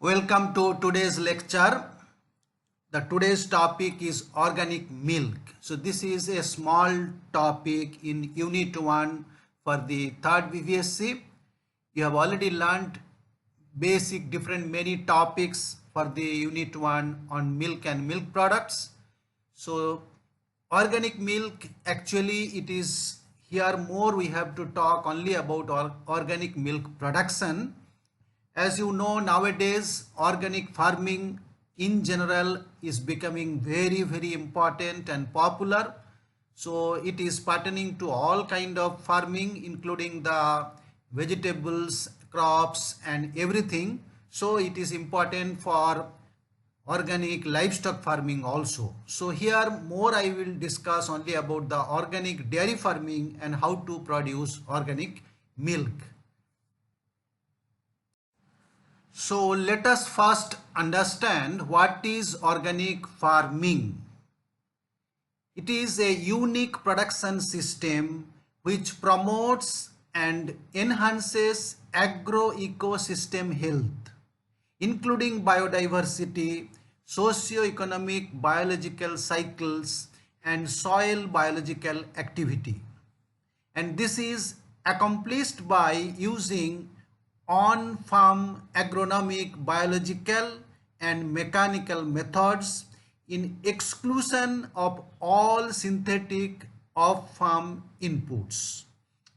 Welcome to today's lecture. The today's topic is organic milk. So this is a small topic in Unit 1 for the third VVSC. You have already learned basic different many topics for the Unit 1 on milk and milk products. So organic milk, actually it is here more we have to talk only about organic milk production. As you know, nowadays organic farming in general is becoming very important and popular. So it is pertaining to all kind of farming, including the vegetables, crops and everything. So it is important for organic livestock farming also. So here more I will discuss only about the organic dairy farming and how to produce organic milk. So let us first understand what is organic farming. It is a unique production system which promotes and enhances agro-ecosystem health, including biodiversity, socio-economic biological cycles, and soil biological activity. And this is accomplished by using on-farm agronomic, biological and mechanical methods in exclusion of all synthetic off-farm inputs.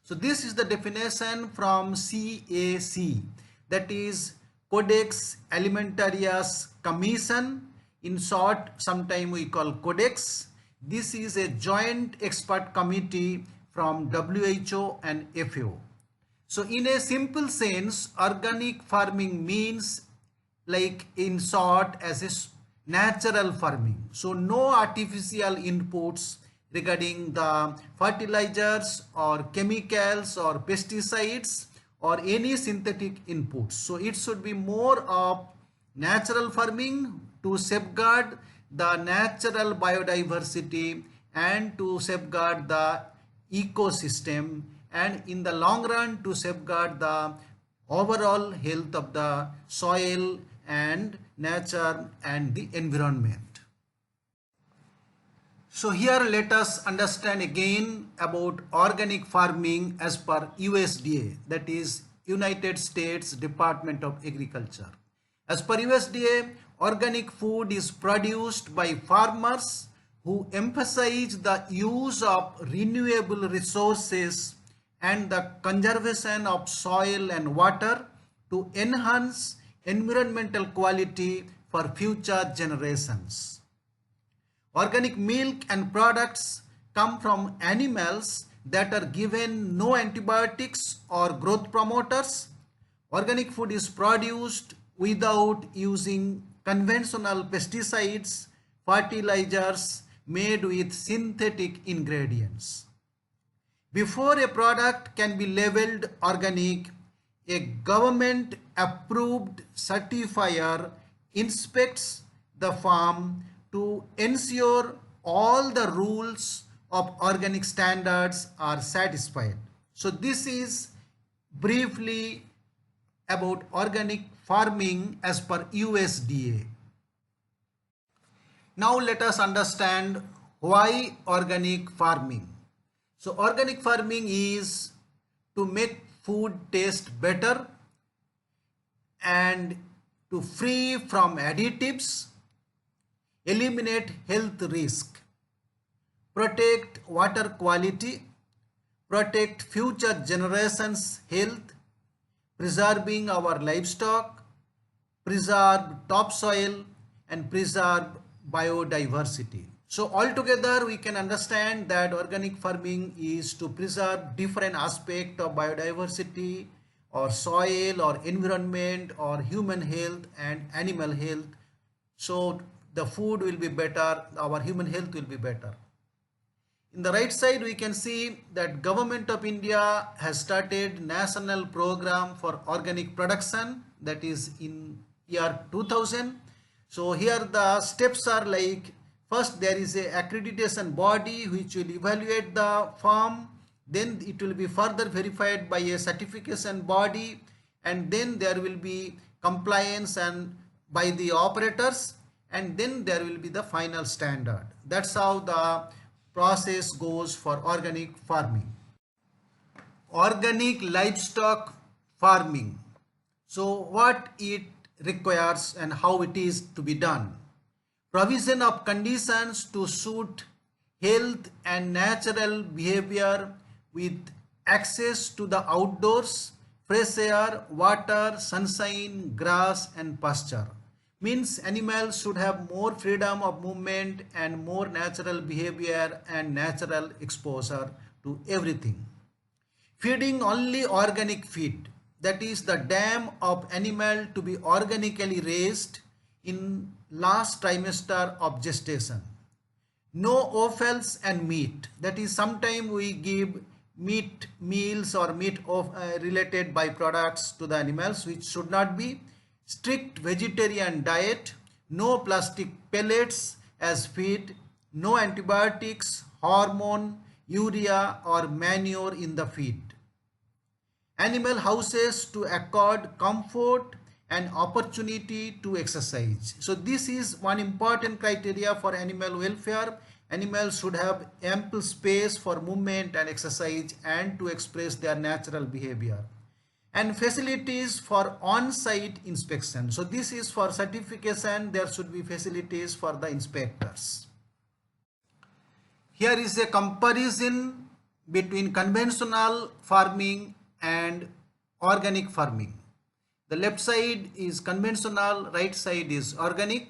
So this is the definition from CAC, that is Codex Alimentarius Commission, in short sometime we call Codex. This is a joint expert committee from WHO and FAO. So in a simple sense, organic farming means, like in short, as a natural farming. So no artificial inputs regarding the fertilizers or chemicals or pesticides or any synthetic inputs. So it should be more of natural farming to safeguard the natural biodiversity and to safeguard the ecosystem, and in the long run to safeguard the overall health of the soil and nature and the environment. So here let us understand again about organic farming as per USDA, that is United States Department of Agriculture. As per USDA, organic food is produced by farmers who emphasize the use of renewable resources and the conservation of soil and water to enhance environmental quality for future generations. Organic milk and products come from animals that are given no antibiotics or growth promoters. Organic food is produced without using conventional pesticides, fertilizers made with synthetic ingredients. Before a product can be labeled organic, a government approved certifier inspects the farm to ensure all the rules of organic standards are satisfied. So this is briefly about organic farming as per USDA. Now let us understand why organic farming. So organic farming is to make food taste better and to free from additives, eliminate health risk, protect water quality, protect future generations' health, preserving our livestock, preserve topsoil and preserve biodiversity. So altogether we can understand that organic farming is to preserve different aspects of biodiversity or soil or environment or human health and animal health. So the food will be better, our human health will be better. In the right side we can see that Government of India has started national program for organic production, that is in year 2000. So here the steps are like, first there is a accreditation body which will evaluate the farm, then it will be further verified by a certification body, and then there will be compliance and by the operators, and then there will be the final standard. That's how the process goes for organic farming. Organic livestock farming. So what it requires and how it is to be done. Provision of conditions to suit health and natural behavior with access to the outdoors, fresh air, water, sunshine, grass and pasture. Means animals should have more freedom of movement and more natural behavior and natural exposure to everything. Feeding only organic feed, that is the dam of animal to be organically raised in last trimester of gestation. No offals and meat, that is sometime we give meat meals or meat of related byproducts to the animals, which should not be. Strict vegetarian diet, no plastic pellets as feed, no antibiotics, hormone, urea or manure in the feed. Animal houses to accord comfort and opportunity to exercise. So this is one important criteria for animal welfare. Animals should have ample space for movement and exercise and to express their natural behavior. And facilities for on-site inspection. So this is for certification. There should be facilities for the inspectors. Here is a comparison between conventional farming and organic farming. The left side is conventional, right side is organic.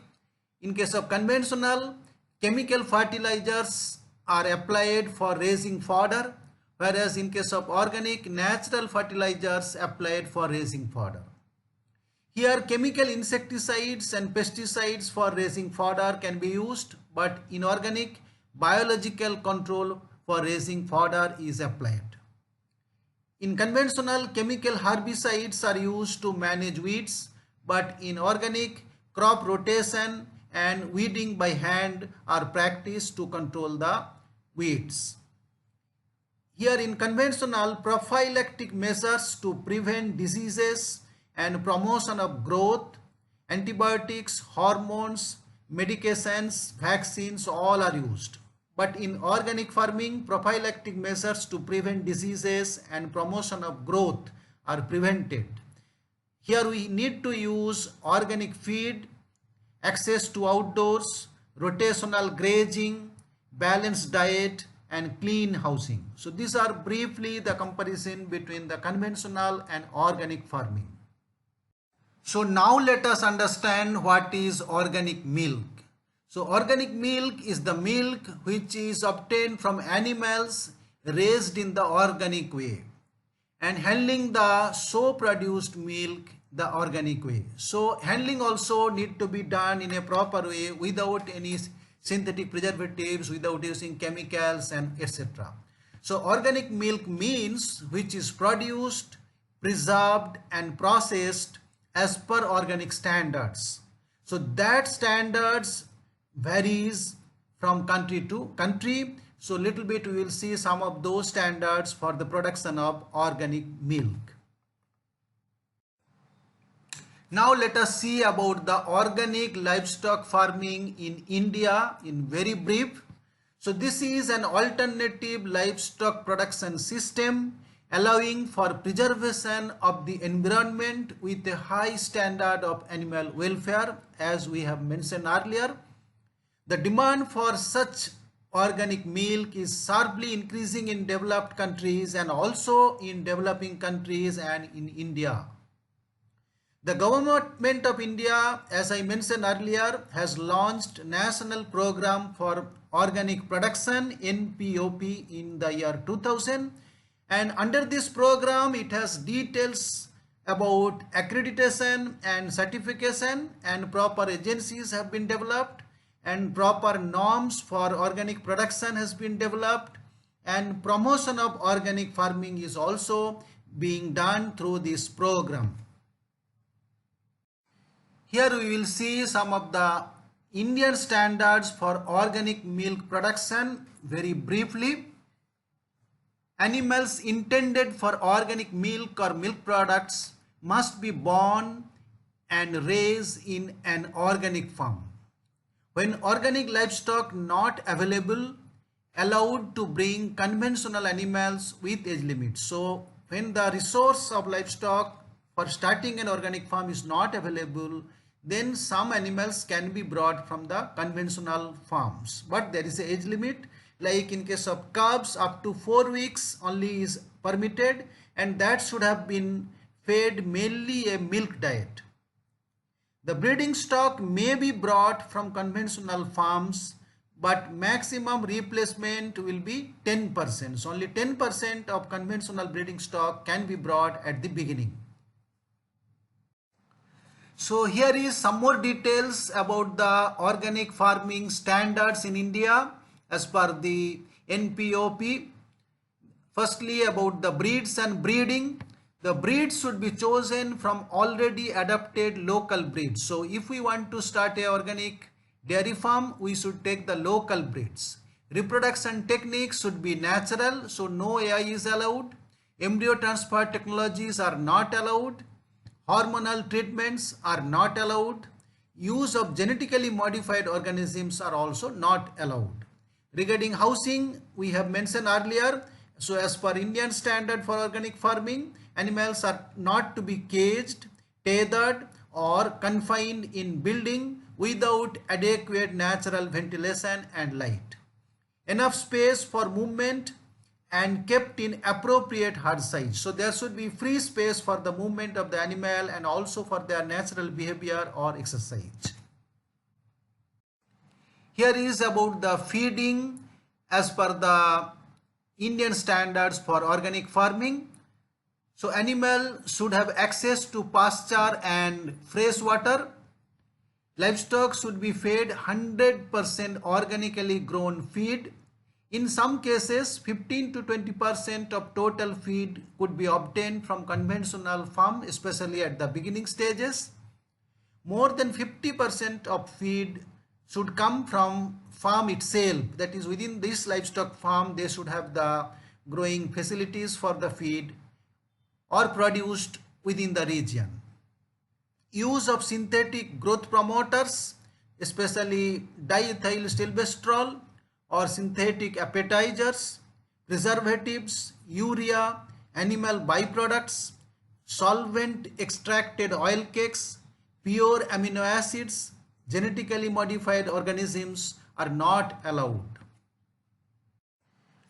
In case of conventional, chemical fertilizers are applied for raising fodder, whereas in case of organic, natural fertilizers applied for raising fodder. Here chemical insecticides and pesticides for raising fodder can be used, but in organic, biological control for raising fodder is applied. In conventional, chemical herbicides are used to manage weeds, but in organic, crop rotation and weeding by hand are practiced to control the weeds. Here in conventional, prophylactic measures to prevent diseases and promotion of growth, antibiotics, hormones, medications, vaccines, all are used. But in organic farming, prophylactic measures to prevent diseases and promotion of growth are prevented. Here we need to use organic feed, access to outdoors, rotational grazing, balanced diet and clean housing. So these are briefly the comparison between the conventional and organic farming. So now let us understand what is organic milk. So organic milk is the milk which is obtained from animals raised in the organic way, and handling the so produced milk the organic way. So handling also need to be done in a proper way without any synthetic preservatives, without using chemicals and etc. So organic milk means which is produced, preserved and processed as per organic standards. So that standards varies from country to country. So little bit we will see some of those standards for the production of organic milk. Now let us see about the organic livestock farming in India in very brief. So this is an alternative livestock production system allowing for preservation of the environment with a high standard of animal welfare, as we have mentioned earlier. The demand for such organic milk is sharply increasing in developed countries and also in developing countries and in India. The government of India, as I mentioned earlier, has launched National Program for Organic Production (NPOP) in the year 2000, and under this program it has details about accreditation and certification, and proper agencies have been developed and proper norms for organic production has been developed, and promotion of organic farming is also being done through this program. Here we will see some of the Indian standards for organic milk production very briefly. Animals intended for organic milk or milk products must be born and raise in an organic farm. When organic livestock not available, allowed to bring conventional animals with age limits. So when the resource of livestock for starting an organic farm is not available, then some animals can be brought from the conventional farms. But there is an age limit, like in case of calves up to 4 weeks only is permitted, and that should have been fed mainly a milk diet. The breeding stock may be brought from conventional farms, but maximum replacement will be 10%. So only 10% of conventional breeding stock can be brought at the beginning. So here is some more details about the organic farming standards in India as per the NPOP. Firstly, about the breeds and breeding. The breeds should be chosen from already adapted local breeds. So if we want to start a organic dairy farm, we should take the local breeds. Reproduction techniques should be natural, so no AI is allowed. Embryo transfer technologies are not allowed. Hormonal treatments are not allowed. Use of genetically modified organisms are also not allowed. Regarding housing, we have mentioned earlier, so as per Indian standard for organic farming, animals are not to be caged, tethered or confined in building without adequate natural ventilation and light. Enough space for movement and kept in appropriate herd size. So there should be free space for the movement of the animal and also for their natural behavior or exercise. Here is about the feeding as per the Indian standards for organic farming. So animal should have access to pasture and fresh water. Livestock should be fed 100% organically grown feed. In some cases, 15 to 20% of total feed could be obtained from conventional farm, especially at the beginning stages. More than 50% of feed should come from farm itself. That is, within this livestock farm, they should have the growing facilities for the feed or produced within the region. Use of synthetic growth promoters, especially diethyl stilbestrol or synthetic appetizers, preservatives, urea, animal byproducts, solvent extracted oil cakes, pure amino acids, genetically modified organisms are not allowed.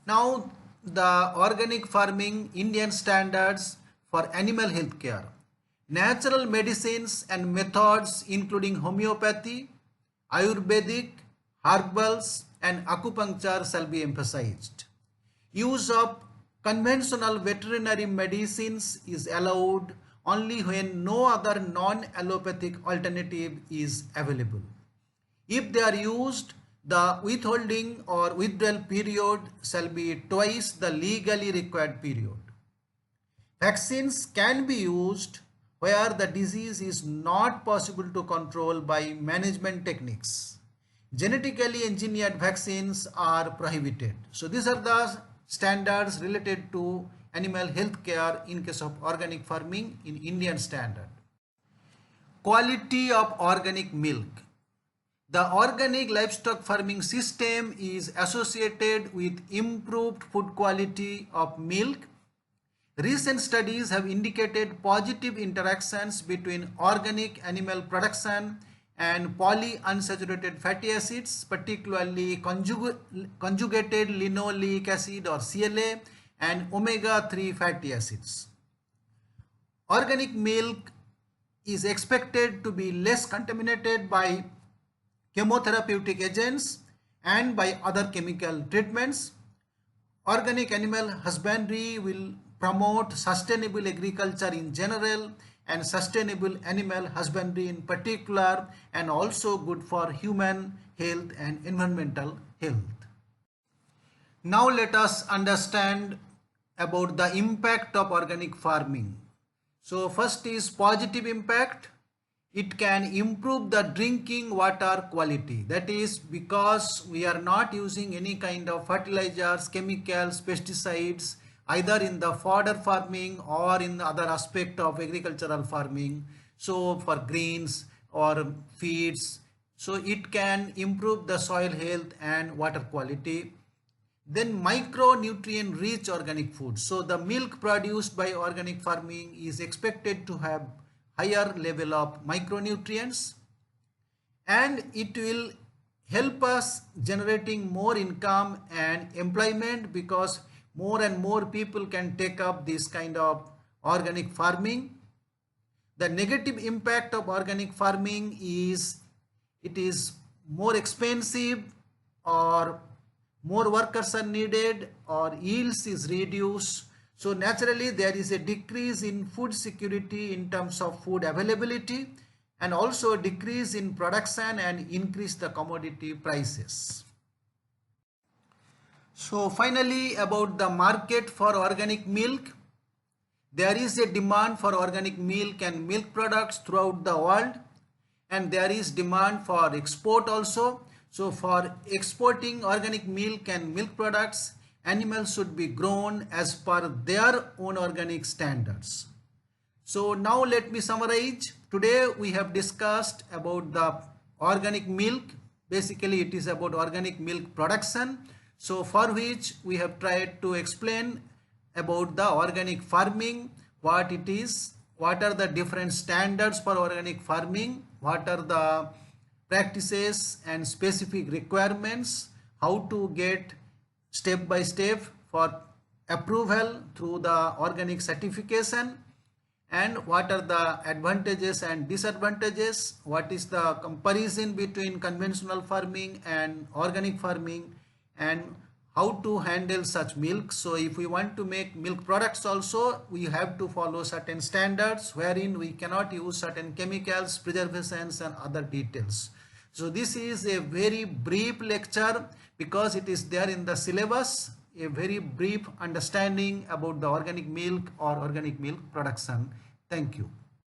Now the organic farming Indian standards for animal health care. Natural medicines and methods including homeopathy, Ayurvedic, herbals and acupuncture shall be emphasized. Use of conventional veterinary medicines is allowed only when no other non-allopathic alternative is available. If they are used, the withholding or withdrawal period shall be twice the legally required period. Vaccines can be used where the disease is not possible to control by management techniques. Genetically engineered vaccines are prohibited. So these are the standards related to animal health care in case of organic farming in Indian standard. Quality of organic milk. The organic livestock farming system is associated with improved food quality of milk. Recent studies have indicated positive interactions between organic animal production and polyunsaturated fatty acids, particularly conjugated linoleic acid or CLA and omega-3 fatty acids. Organic milk is expected to be less contaminated by chemotherapeutic agents and by other chemical treatments. Organic animal husbandry will promote sustainable agriculture in general and sustainable animal husbandry in particular, and also good for human health and environmental health. Now let us understand about the impact of organic farming. So first is positive impact. It can improve the drinking water quality. That is because we are not using any kind of fertilizers, chemicals, pesticides either in the fodder farming or in the other aspect of agricultural farming. so for greens or feeds, so it can improve the soil health and water quality. Then micronutrient rich organic food. So the milk produced by organic farming is expected to have higher level of micronutrients, and it will help us generating more income and employment, because more and more people can take up this kind of organic farming. The negative impact of organic farming is it is more expensive, or more workers are needed, or yields is reduced. So naturally there is a decrease in food security in terms of food availability, and also decrease in production and increase the commodity prices. So finally, about the market for organic milk. There is a demand for organic milk and milk products throughout the world, and there is demand for export also. So for exporting organic milk and milk products, animals should be grown as per their own organic standards. So now let me summarize. Today we have discussed about the organic milk. Basically it is about organic milk production. So for which we have tried to explain about the organic farming, what it is, what are the different standards for organic farming, what are the practices and specific requirements, how to get step by step for approval through the organic certification, and what are the advantages and disadvantages, what is the comparison between conventional farming and organic farming, and how to handle such milk. So if we want to make milk products also, we have to follow certain standards wherein we cannot use certain chemicals, preservations and other details. So this is a very brief lecture because it is there in the syllabus, a very brief understanding about the organic milk or organic milk production. Thank you.